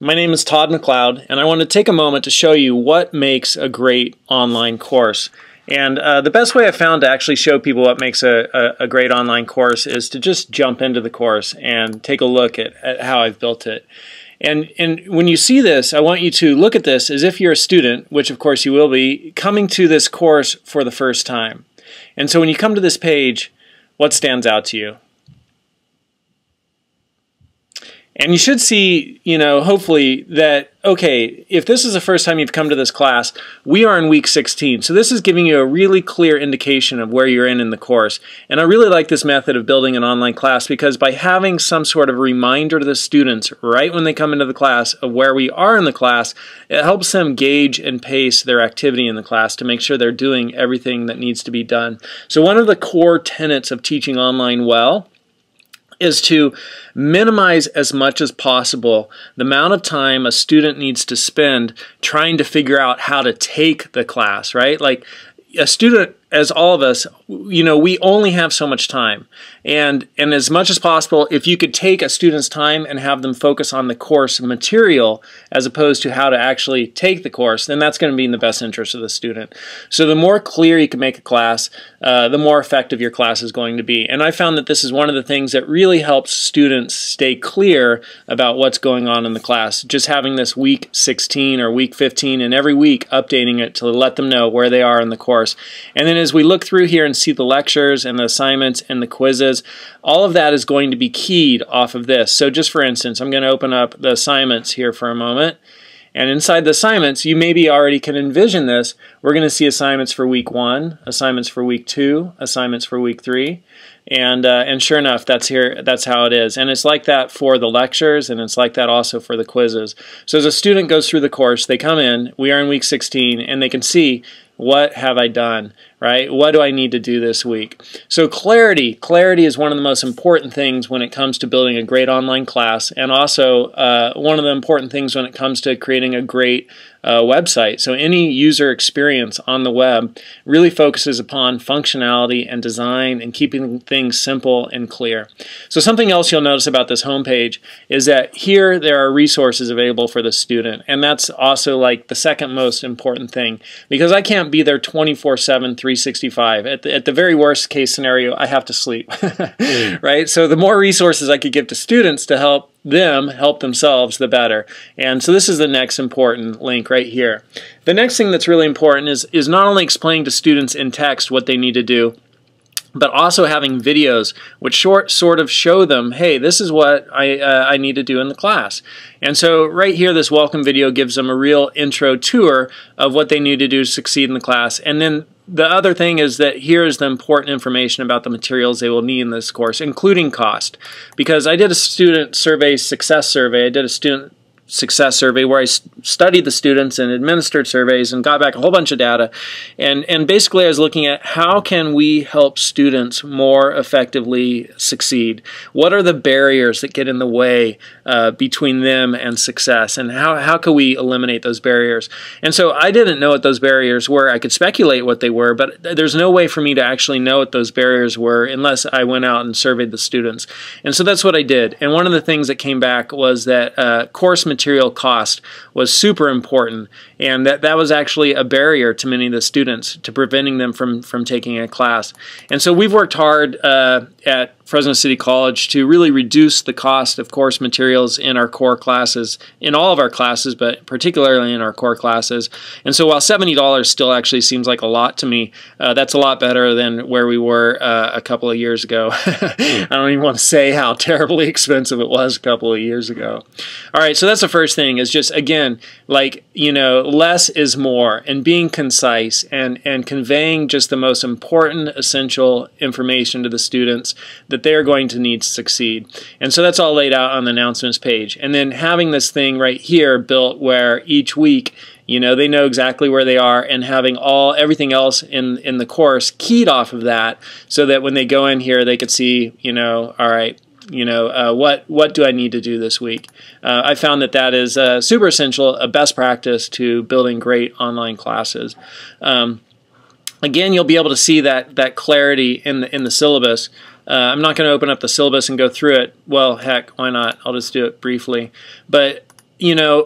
My name is Todd McLeod, and I want to take a moment to show you what makes a great online course. And the best way I found to actually show people what makes a great online course is to just jump into the course and take a look at how I've built it. And when you see this, I want you to look at this as if you're a student, which of course you will be, coming to this course for the first time. And so when you come to this page, what stands out to you? And you should see, hopefully that, okay, if this is the first time you've come to this class, we are in week 16. So this is giving you a really clear indication of where you're in the course. And I really like this method of building an online class because by having some sort of reminder to the students right when they come into the class of where we are in the class, it helps them gauge and pace their activity in the class to make sure they're doing everything that needs to be done. So one of the core tenets of teaching online well is to minimize as much as possible the amount of time a student needs to spend trying to figure out how to take the class, right? Like a student, as all of us, we only have so much time. And as much as possible, if you could take a student's time and have them focus on the course material as opposed to how to actually take the course, then that's going to be in the best interest of the student. So the more clear you can make a class, the more effective your class is going to be. And I found that this is one of the things that really helps students stay clear about what's going on in the class. Just having this week 16 or week 15 and every week updating it to let them know where they are in the course. And then as we look through here and see the lectures and the assignments and the quizzes, all of that is going to be keyed off of this. So just for instance, I'm going to open up the assignments here for a moment. And inside the assignments, you maybe already can envision this. We're going to see assignments for week 1, assignments for week 2, assignments for week 3. And sure enough, that's how it is. And it's like that for the lectures, and it's like that also for the quizzes. So as a student goes through the course, they come in, we are in week 16, and they can see, what have I done, right? What do I need to do this week? So clarity is one of the most important things when it comes to building a great online class, and also one of the important things when it comes to creating a great website. So any user experience on the web really focuses upon functionality and design and keeping things simple and clear. So something else you'll notice about this homepage is that here there are resources available for the student, and that's also like the second most important thing, because I can't be there 24/7, 365. At the very worst case scenario, I have to sleep, right? So the more resources I could give to students to help them help themselves, the better. And so this is the next important link right here. The next thing that's really important is not only explaining to students in text what they need to do, but also having videos which sort of show them, hey, this is what I need to do in the class. And so right here, this welcome video gives them a real intro tour of what they need to do to succeed in the class. And then the other thing is that here's the important information about the materials they will need in this course, including cost. Because I did a student survey, success survey. I did a student success survey where I studied the students and administered surveys and got back a whole bunch of data. And basically I was looking at how can we help students more effectively succeed? What are the barriers that get in the way between them and success? And how can we eliminate those barriers? And so I didn't know what those barriers were. I could speculate what they were, but there's no way for me to actually know what those barriers were unless I went out and surveyed the students. And so that's what I did. And one of the things that came back was that course material cost was super important, and that was actually a barrier to many of the students, to preventing them from taking a class. And so we've worked hard at Fresno City College to really reduce the cost of course materials in our core classes, in all of our classes, but particularly in our core classes. And so while $70 still actually seems like a lot to me, that's a lot better than where we were a couple of years ago. I don't even want to say how terribly expensive it was a couple of years ago. All right, so that's the first thing, is just, again, like, less is more, and being concise and conveying just the most important, essential information to the students that they are going to need to succeed. And so that's all laid out on the announcements page. And then having this thing right here built where each week, they know exactly where they are, and having everything else in the course keyed off of that, so that when they go in here, they could see, all right, what do I need to do this week? I found that is super essential, a best practice to building great online classes. Again, you'll be able to see that clarity in the syllabus. I'm not going to open up the syllabus and go through it. Well, heck, why not? I'll just do it briefly. But you know,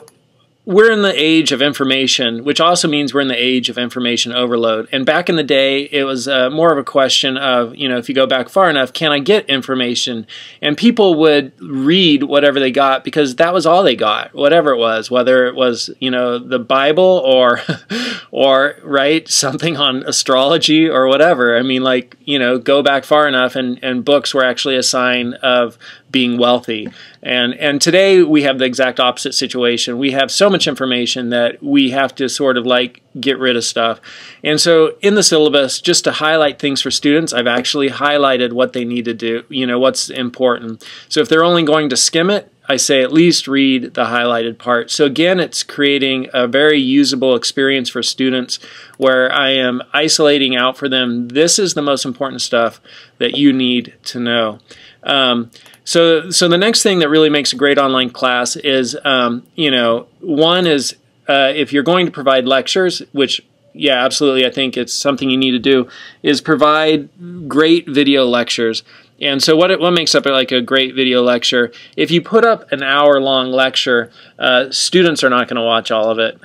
we're in the age of information, which also means we're in the age of information overload. And back in the day, it was more of a question of, you know, if you go back far enough, can I get information? And people would read whatever they got because that was all they got, whatever it was, whether it was, you know, the Bible or, or right, something on astrology or whatever. I mean, like, you know, go back far enough and books were actually a sign of being wealthy. And today we have the exact opposite situation. We have so much information that we have to sort of like get rid of stuff. And so in the syllabus, just to highlight things for students, I've actually highlighted what they need to do, you know, what's important. So if they're only going to skim it, I say at least read the highlighted part. So again, it's creating a very usable experience for students where I am isolating out for them, this is the most important stuff that you need to know. So the next thing that really makes a great online class is, you know, one is if you're going to provide lectures, which, yeah, absolutely, I think it's something you need to do, is provide great video lectures. And so what makes up like a great video lecture? If you put up an hour-long lecture, students are not going to watch all of it.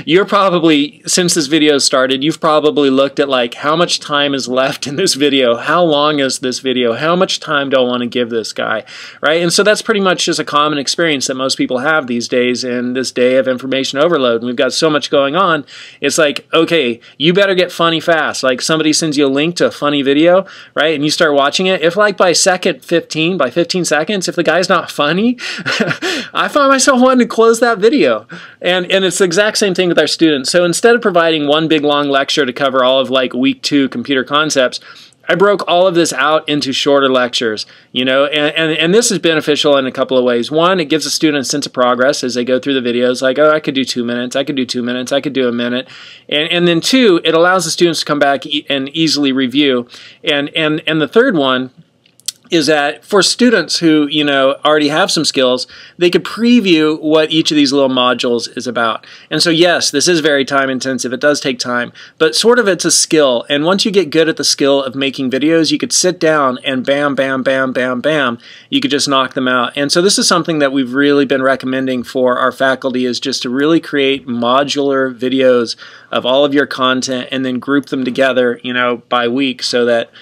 You're probably, since this video started, you've probably looked at like how much time is left in this video, how long is this video, how much time do I want to give this guy, right? And so that's pretty much just a common experience that most people have these days in this day of information overload. And we've got so much going on. It's like, okay, you better get funny fast. Like somebody sends you a link to a funny video, right? And you start watching it. If like by 15 seconds, if the guy's not funny, I find myself wanting to close that video. And it's the exact same thing with our students. So instead of providing one big long lecture to cover all of like week 2 computer concepts, I broke all of this out into shorter lectures, you know, and this is beneficial in a couple of ways. One, it gives the student a sense of progress as they go through the videos, like, oh, I could do 2 minutes, I could do 2 minutes, I could do a minute. And then two, it allows the students to come back and easily review. And the third one is that for students who, you know, already have some skills, they could preview what each of these little modules is about. And so yes, this is very time intensive. It does take time, but sort of it's a skill. And once you get good at the skill of making videos, you could sit down and bam, bam, bam, bam, bam, you could just knock them out. And so this is something that we've really been recommending for our faculty, is just to really create modular videos of all of your content and then group them together, you know, by week, so that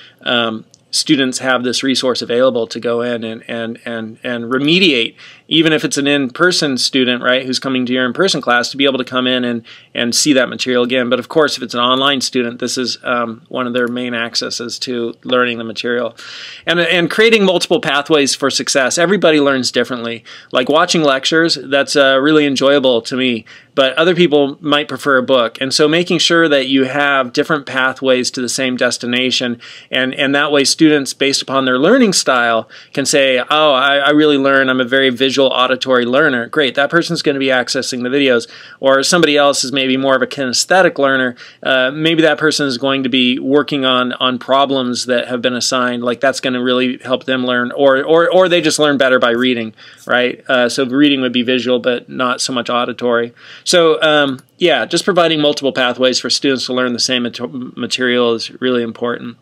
students have this resource available to go in and remediate, even if it's an in-person student, right, who's coming to your in-person class, to be able to come in and see that material again. But of course, if it's an online student, this is one of their main accesses to learning the material. And creating multiple pathways for success. Everybody learns differently. Like watching lectures, that's really enjoyable to me, but other people might prefer a book. And so making sure that you have different pathways to the same destination, and that way students, based upon their learning style, can say, oh, I really learn, I'm a very visual auditory learner. Great, that person's going to be accessing the videos. Or somebody else is maybe more of a kinesthetic learner. Maybe that person is going to be working on problems that have been assigned. Like that's going to really help them learn. Or they just learn better by reading, right? So reading would be visual, but not so much auditory. So yeah, just providing multiple pathways for students to learn the same material is really important.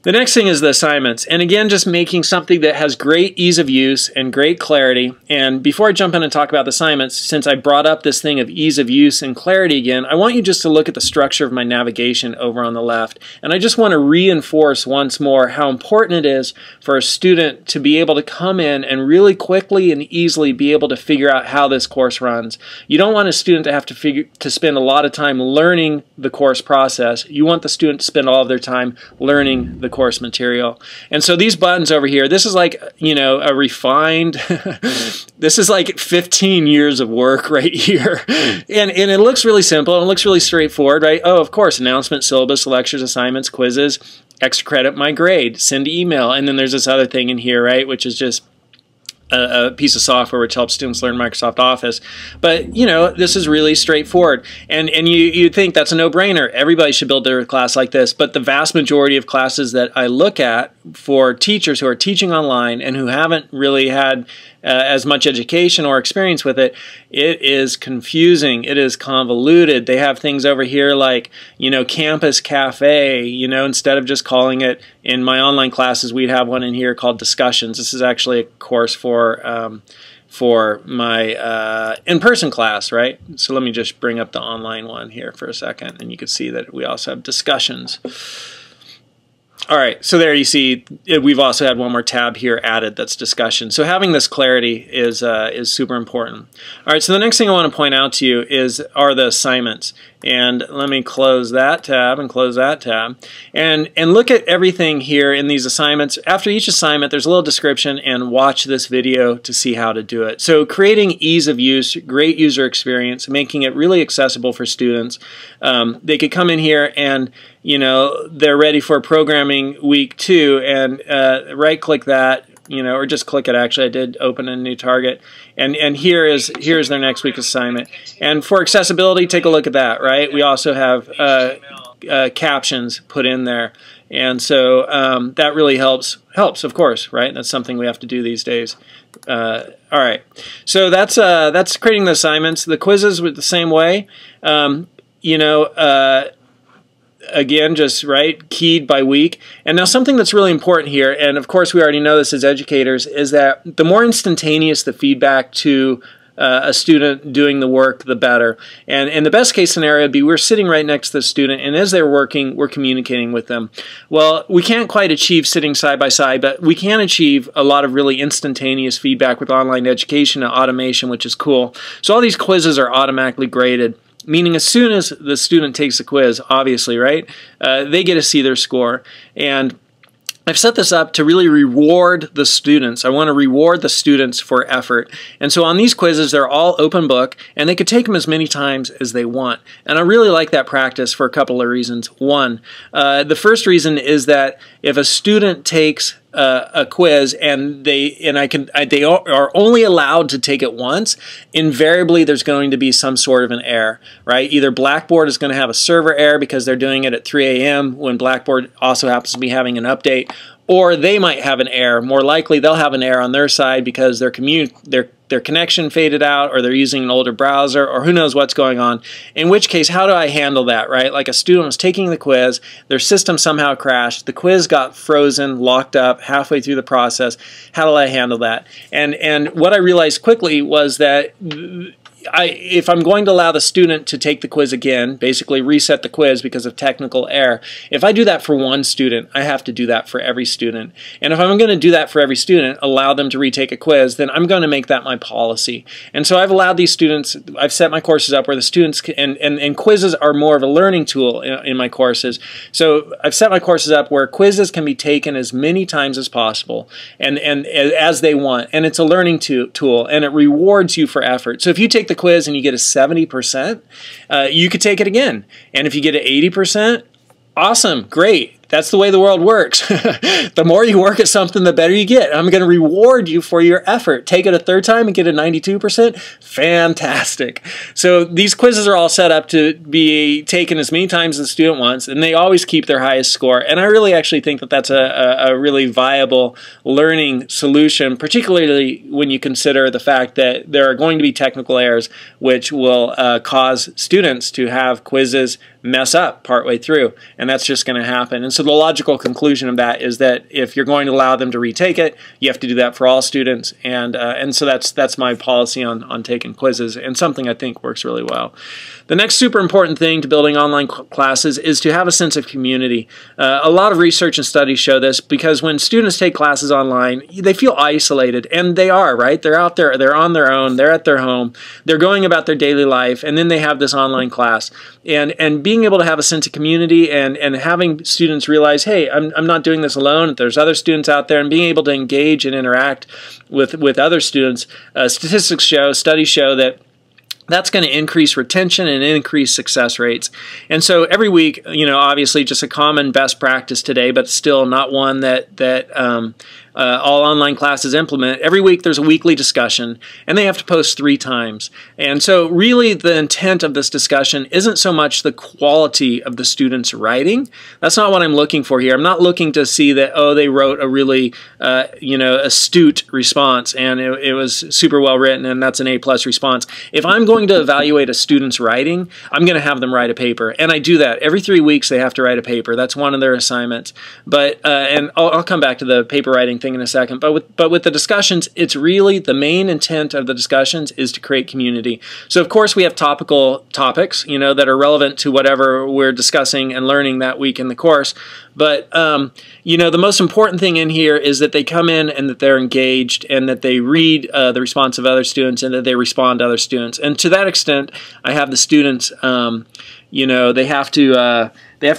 The next thing is the assignments. And again, just making something that has great ease of use and great clarity. And before I jump in and talk about the assignments, since I brought up this thing of ease of use and clarity again, I want you just to look at the structure of my navigation over on the left. And I just want to reinforce once more how important it is for a student to be able to come in and really quickly and easily be able to figure out how this course runs. You don't want a student to have to spend a lot of time learning the course process. You want the student to spend all of their time learning the course material. And so these buttons over here, this is like, you know, a refined, this is like 15 years of work right here. And it looks really simple, and it looks really straightforward, right? Oh, of course, announcement, syllabus, lectures, assignments, quizzes, extra credit, my grade, send email, and then there's this other thing in here, right, which is just a piece of software which helps students learn Microsoft Office. But, you know, this is really straightforward. And you think that's a no-brainer. Everybody should build their class like this. But the vast majority of classes that I look at for teachers who are teaching online and who haven't really had as much education or experience with it, it is confusing. It is convoluted. They have things over here like, you know, Campus Cafe, you know, instead of just calling it, in my online classes, we'd have one in here called Discussions. This is actually a course for for my in-person class, right? So let me just bring up the online one here for a second, and you can see that we also have discussions. All right, so there you see we've also had one more tab here added that's discussion. So having this clarity is super important. All right, so the next thing I want to point out to you are the assignments. And let me close that tab and close that tab. And look at everything here in these assignments. After each assignment, there's a little description, and watch this video to see how to do it. So creating ease of use, great user experience, making it really accessible for students. They could come in here and, you know, they're ready for programming week 2 and right-click that, you know, or just click it. Actually, I did open a new target, and here's their next week assignment. And for accessibility, take a look at that. Right, we also have captions put in there, and so that really helps. Of course, right? That's something we have to do these days. All right, so that's creating the assignments. The quizzes were the same way. You know. Again, just keyed by week. And now something that's really important here, and of course we already know this as educators, is that the more instantaneous the feedback to a student doing the work, the better. And the best case scenario would be we're sitting right next to the student, and as they're working, we're communicating with them. Well, we can't quite achieve sitting side by side, but we can achieve a lot of really instantaneous feedback with online education and automation, which is cool. So all these quizzes are automatically graded, meaning as soon as the student takes the quiz, obviously, right, they get to see their score. And I've set this up to really reward the students. I want to reward the students for effort. And so on these quizzes, they're all open book, and they could take them as many times as they want. And I really like that practice for a couple of reasons. One, the first reason is that if a student takes a quiz and they are only allowed to take it once, invariably there's going to be some sort of an error, right? Either Blackboard is going to have a server error because they're doing it at 3 a.m. when Blackboard also happens to be having an update, or they might have an error. More likely they'll have an error on their side because their connection faded out, or they're using an older browser, or who knows what's going on. In which case, how do I handle that, right? Like a student was taking the quiz, their system somehow crashed, the quiz got frozen, locked up halfway through the process. How do I handle that? And what I realized quickly was that if I'm going to allow the student to take the quiz again, basically reset the quiz because of technical error, if I do that for one student, I have to do that for every student. And if I'm going to do that for every student, allow them to retake a quiz, then I'm going to make that my policy. And so I've allowed these students, I've set my courses up where the students, and quizzes are more of a learning tool in my courses. So I've set my courses up where quizzes can be taken as many times as possible and as they want. And it's a learning tool, and it rewards you for effort. So if you take the quiz and you get a 70%, you could take it again. And if you get an 80%, awesome, great. That's the way the world works. The more you work at something, the better you get. I'm going to reward you for your effort. Take it a third time and get a 92%. Fantastic. So these quizzes are all set up to be taken as many times as the student wants, and they always keep their highest score. And I really actually think that that's a really viable learning solution, particularly when you consider the fact that there are going to be technical errors which will cause students to have quizzes mess up partway through, and that's just going to happen. And so the logical conclusion of that is that if you're going to allow them to retake it, you have to do that for all students, and so that's my policy on taking quizzes, and something I think works really well. The next super important thing to building online classes is to have a sense of community. A lot of research and studies show this, because when students take classes online, they feel isolated, and they are, right? They're out there, they're on their own, they're at their home, they're going about their daily life, and then they have this online class. And being able to have a sense of community and having students realize, hey, I'm not doing this alone, there's other students out there, and being able to engage and interact with other students. Statistics show, studies show that that's going to increase retention and increase success rates. And so every week, you know, obviously just a common best practice today, but still not one that all online classes implement. Every week there's a weekly discussion, and they have to post 3 times. And so really the intent of this discussion isn't so much the quality of the students' writing. That's not what I'm looking for here. I'm not looking to see that, oh, they wrote a really astute response and it was super well written and that's an A+ response. If I'm going to evaluate a student's writing, I'm going to have them write a paper. And I do that. Every 3 weeks they have to write a paper. That's one of their assignments. But and I'll come back to the paper writing thing in a second. But with the discussions, it's really the main intent of the discussions is to create community. So of course we have topical topics, you know, that are relevant to whatever we're discussing and learning that week in the course. But you know, the most important thing in here is that they come in and that they're engaged and that they read the response of other students and that they respond to other students. And to that extent, I have the students, you know, they have to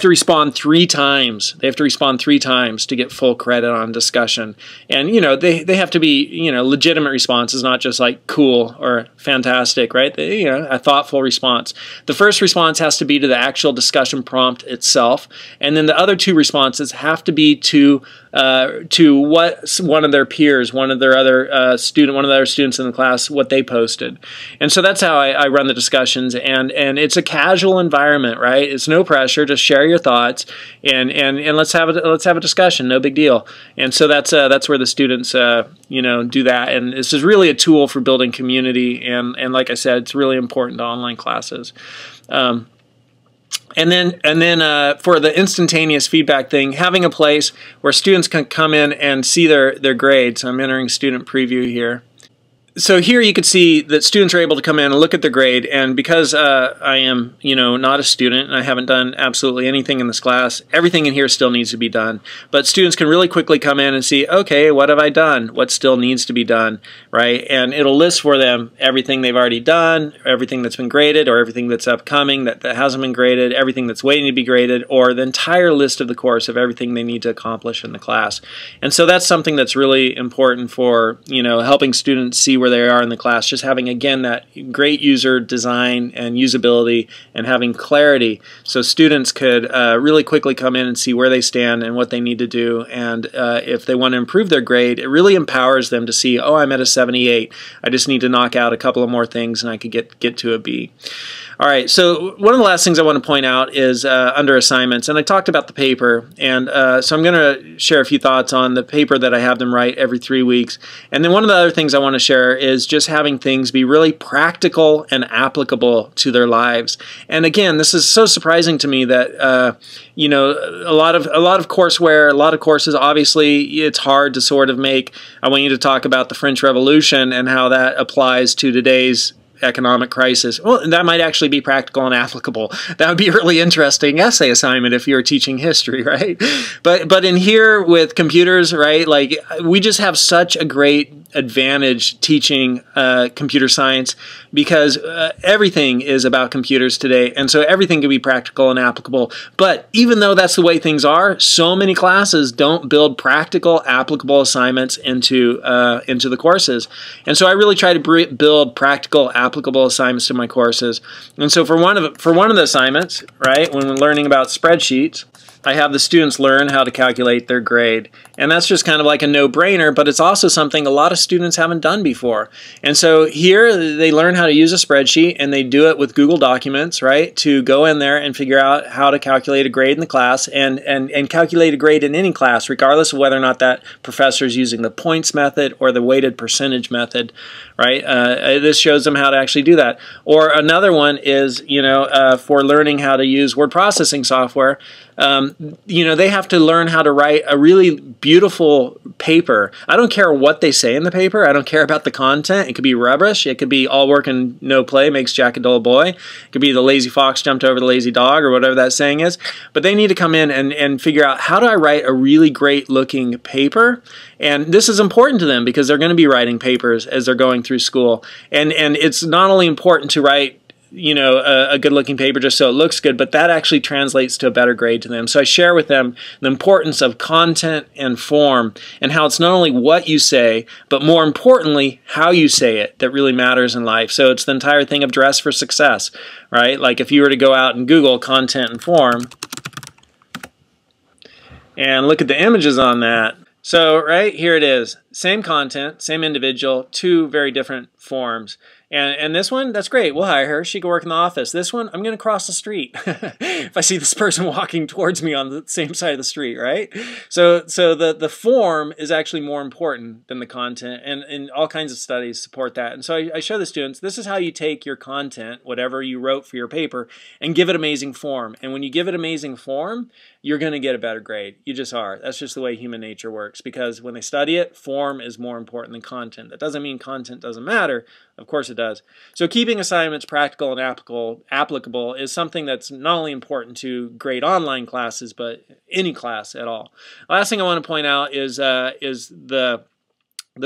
respond 3 times. They have to respond 3 times to get full credit on discussion. And, you know, they have to be, you know, legitimate responses, not just like cool or fantastic, right? You know, a thoughtful response. The first response has to be to the actual discussion prompt itself. And then the other 2 responses have to be to what one of their peers, one of the other students in the class, what they posted. And so that's how I run the discussions, and it's a casual environment, right? It's no pressure, just share your thoughts and let's have a discussion, no big deal. And so that's where the students you know, do that, and this is really a tool for building community, and like I said, it's really important to online classes. And then for the instantaneous feedback thing, having a place where students can come in and see their grades. So I'm entering student preview here. So here you can see that students are able to come in and look at their grade, and because I am, you know, not a student and I haven't done absolutely anything in this class, everything in here still needs to be done. But students can really quickly come in and see, okay, what have I done? What still needs to be done, right? And it'll list for them everything they've already done, everything that's been graded, or everything that's upcoming that hasn't been graded, everything that's waiting to be graded, or the entire list of the course of everything they need to accomplish in the class. And so that's something that's really important for, you know, helping students see where they are in the class, just having, again, that great user design and usability and having clarity so students could really quickly come in and see where they stand and what they need to do. And if they want to improve their grade, it really empowers them to see, oh, I'm at a 78. I just need to knock out a couple of more things and I could get to a B. All right, so one of the last things I want to point out is under assignments, and I talked about the paper, and so I'm going to share a few thoughts on the paper that I have them write every 3 weeks. And then one of the other things I want to share is just having things be really practical and applicable to their lives. And again, this is so surprising to me that you know, a lot of courseware, a lot of courses, obviously it's hard to sort of make. I want you to talk about the French Revolution and how that applies to today's economic crisis. Well, that might actually be practical and applicable. That would be a really interesting essay assignment if you were teaching history, right? But in here with computers, right, like we just have such a great advantage teaching computer science because everything is about computers today, and so everything can be practical and applicable. But even though that's the way things are, so many classes don't build practical, applicable assignments into the courses. And so I really try to build practical, applicable assignments to my courses. And so for one of the assignments, right, when we're learning about spreadsheets, I have the students learn how to calculate their grade. And that's just kind of like a no-brainer, but it's also something a lot of students haven't done before. And so here they learn how to use a spreadsheet, and they do it with Google Documents, right, to go in there and figure out how to calculate a grade in the class and calculate a grade in any class, regardless of whether or not that professor is using the points method or the weighted percentage method, right? This shows them how to actually do that. Or another one is, you know, for learning how to use word processing software. You know, they have to learn how to write a really beautiful paper. I don't care what they say in the paper. I don't care about the content. It could be rubbish. It could be all work and no play makes Jack a dull boy. It could be the lazy fox jumped over the lazy dog or whatever that saying is. But they need to come in and figure out, how do I write a really great looking paper? And this is important to them because they're going to be writing papers as they're going through school. And it's not only important to write, you know, a good-looking paper just so it looks good, but that actually translates to a better grade to them. So I share with them the importance of content and form and how it's not only what you say, but more importantly, how you say it that really matters in life. So it's the entire thing of dress for success, right? Like if you were to go out and Google content and form and look at the images on that. So right here it is, same content, same individual, 2 very different forms. And this one, that's great. We'll hire her. She can work in the office. This one, I'm going to cross the street if I see this person walking towards me on the same side of the street, right? So the form is actually more important than the content, and all kinds of studies support that. And so I show the students, this is how you take your content, whatever you wrote for your paper, and give it amazing form. And when you give it amazing form, you're going to get a better grade. You just are. That's just the way human nature works, because when they study it, form is more important than content. That doesn't mean content doesn't matter. Of course it does. So keeping assignments practical and applicable is something that's not only important to grade online classes, but any class at all. Last thing I want to point out is the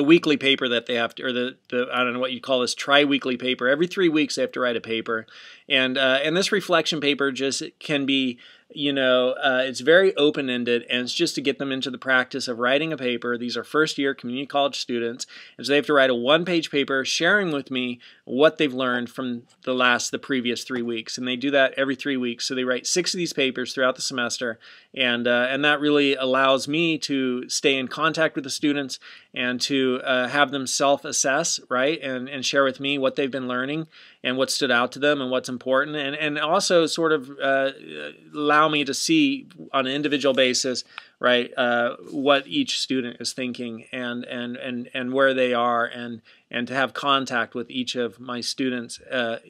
weekly paper that they have to, or the I don't know what you call this, tri-weekly paper. Every 3 weeks they have to write a paper, and this reflection paper just can be, it's very open-ended, and it's just to get them into the practice of writing a paper. These are first-year community college students, and so they have to write a one-page paper sharing with me what they've learned from the previous 3 weeks, and they do that every 3 weeks. So they write 6 of these papers throughout the semester, and that really allows me to stay in contact with the students and to have them self-assess, right, and share with me what they've been learning and what stood out to them and what's important, and also sort of allow me to see on an individual basis, right, what each student is thinking and where they are, and to have contact with each of my students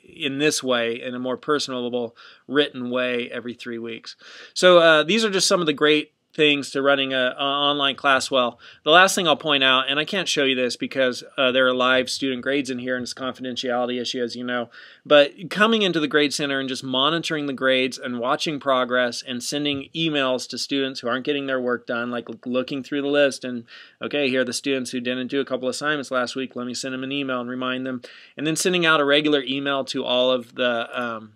in this way, in a more personable, written way every 3 weeks. So these are just some of the great things to running an online class well. The last thing I'll point out, and I can't show you this because there are live student grades in here and it's a confidentiality issue, as you know, but coming into the Grade Center and just monitoring the grades and watching progress and sending emails to students who aren't getting their work done, like looking through the list and, okay, here are the students who didn't do a couple assignments last week, let me send them an email and remind them, and then sending out a regular email to all of the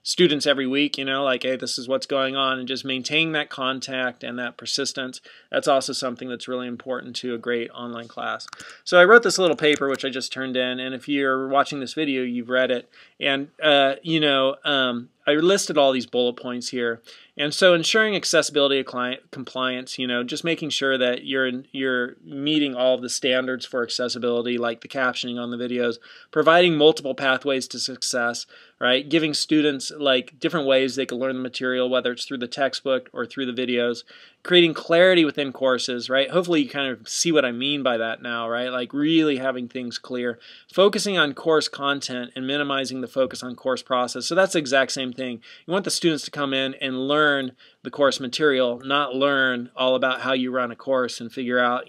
students every week, like, hey, this is what's going on, and just maintaining that contact and that persistence. That's also something that's really important to a great online class. So I wrote this little paper, which I just turned in, and if you're watching this video, you've read it. And, I listed all these bullet points here. And so ensuring accessibility compliance, just making sure that you're meeting all of the standards for accessibility, like the captioning on the videos, providing multiple pathways to success, right? Giving students like different ways they can learn the material, whether it's through the textbook or through the videos, creating clarity within courses, right? Hopefully you kind of see what I mean by that now, right? Like really having things clear, focusing on course content and minimizing the focus on course process. So that's the exact same thing. You want the students to come in and learn the course material, not learn all about how you run a course and figure out,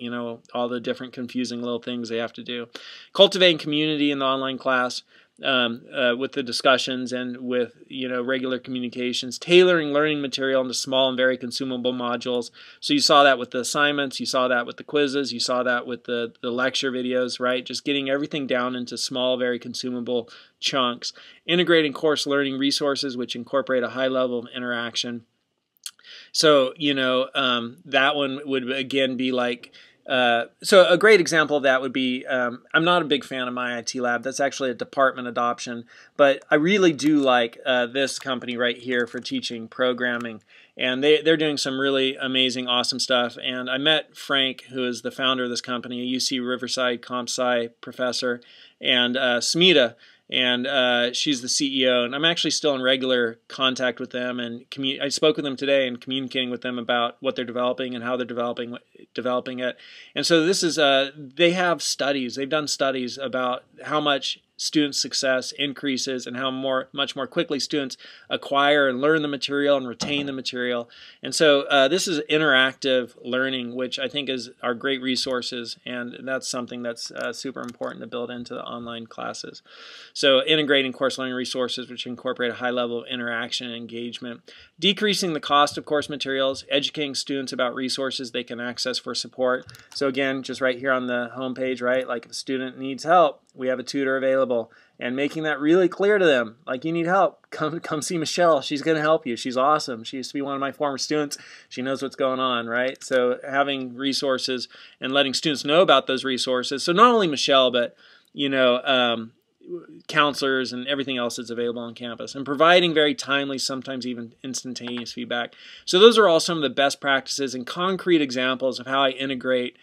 all the different confusing little things they have to do. Cultivating community in the online class. With the discussions and with regular communications, tailoring learning material into small and very consumable modules. So you saw that with the assignments, you saw that with the quizzes, you saw that with the lecture videos, right? Just getting everything down into small, very consumable chunks. Integrating course learning resources which incorporate a high level of interaction. So that one would again be like, so a great example of that would be, I'm not a big fan of My IT Lab. That's actually a department adoption, but I really do like this company right here for teaching programming, and they're doing some really amazing, awesome stuff. And I met Frank, who is the founder of this company, a UC Riverside Comp Sci professor, and Smita, and she's the CEO, and I'm actually still in regular contact with them, and I spoke with them today and communicating with them about what they're developing and how they're developing it. And so this is they have studies, they've done studies about how much student success increases and how much more quickly students acquire and learn the material and retain the material. And so this is interactive learning, which I think are great resources, and that's something that's super important to build into the online classes. So integrating course learning resources which incorporate a high level of interaction and engagement. Decreasing the cost of course materials, educating students about resources they can access for support. So again, just right here on the home page, right, like if a student needs help, we have a tutor available, and making that really clear to them, like, you need help, come see Michelle, she's going to help you, she's awesome, she used to be one of my former students, she knows what's going on, right? So having resources and letting students know about those resources, so not only Michelle, but counselors and everything else that's available on campus, and providing very timely, sometimes even instantaneous feedback. So those are all some of the best practices and concrete examples of how I integrate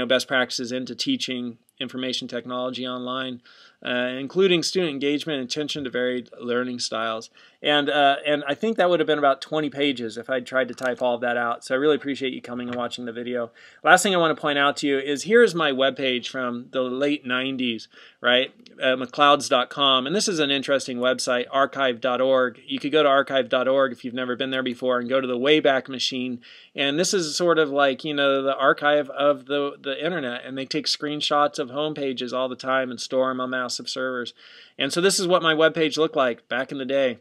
best practices into teaching information technology online. including student engagement and attention to varied learning styles. And I think that would have been about 20 pages if I'd tried to type all of that out. So I really appreciate you coming and watching the video. Last thing I want to point out to you is here's my webpage from the late 90s, right? McLeods.com. And this is an interesting website, archive.org. You could go to archive.org if you've never been there before and go to the Wayback Machine. And this is sort of like, you know, the archive of the internet. And they take screenshots of home pages all the time and store them on massive servers. And so this is what my webpage looked like back in the day,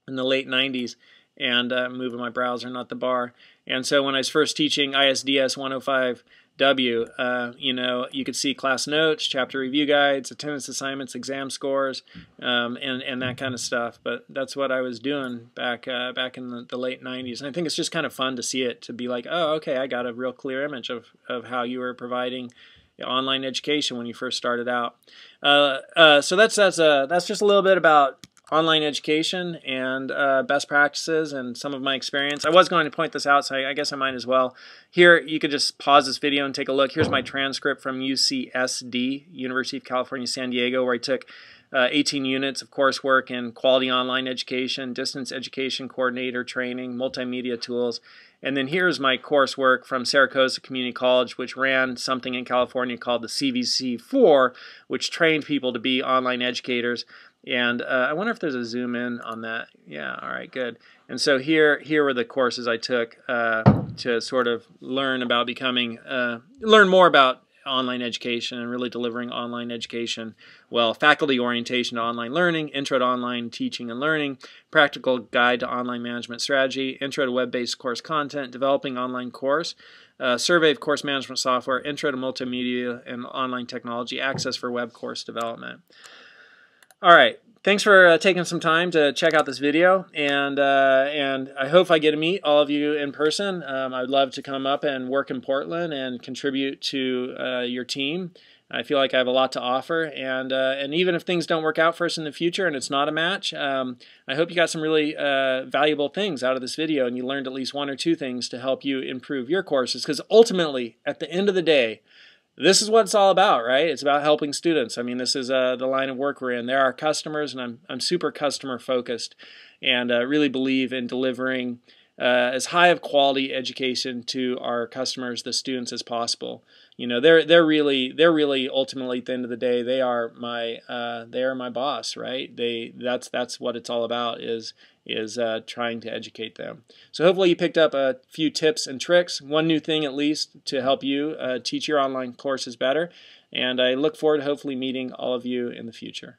in the late 90s, and moving my browser, not the bar. And so when I was first teaching ISDS 105W, you know, you could see class notes, chapter review guides, attendance assignments, exam scores, and that kind of stuff. But that's what I was doing back in the late 90s. And I think it's just kind of fun to see it, to be like, oh, okay, I got a real clear image of how you were providing online education when you first started out. So that's just a little bit about online education and best practices and some of my experience. I was going to point this out, so I guess I might as well. Here, you could just pause this video and take a look. Here's my transcript from UCSD, University of California, San Diego, where I took 18 units of coursework in quality online education, distance education coordinator training, multimedia tools. And then here's my coursework from Saracosa Community College, which ran something in California called the CVC4, which trained people to be online educators. And I wonder if there's a zoom in on that. Yeah, all right, good. And so here were the courses I took to sort of learn about learn more about online education and really delivering online education well. Faculty orientation to online learning, intro to online teaching and learning, practical guide to online management strategy, intro to web-based course content, developing online course, survey of course management software, intro to multimedia and online technology, access for web course development. All right, thanks for taking some time to check out this video, and I hope I get to meet all of you in person. I'd love to come up and work in Portland and contribute to your team. I feel like I have a lot to offer, and even if things don't work out for us in the future and it's not a match, I hope you got some really valuable things out of this video and you learned at least one or two things to help you improve your courses, because ultimately, at the end of the day, this is what it's all about, right? It's about helping students. I mean, this is the line of work we're in. They're our customers, and I'm super customer focused, and really believe in delivering as high of quality education to our customers, the students, as possible. You know, they're really ultimately at the end of the day, they are my boss, right? That's what it's all about, is trying to educate them. So hopefully you picked up a few tips and tricks, one new thing at least to help you teach your online courses better. And I look forward to hopefully meeting all of you in the future.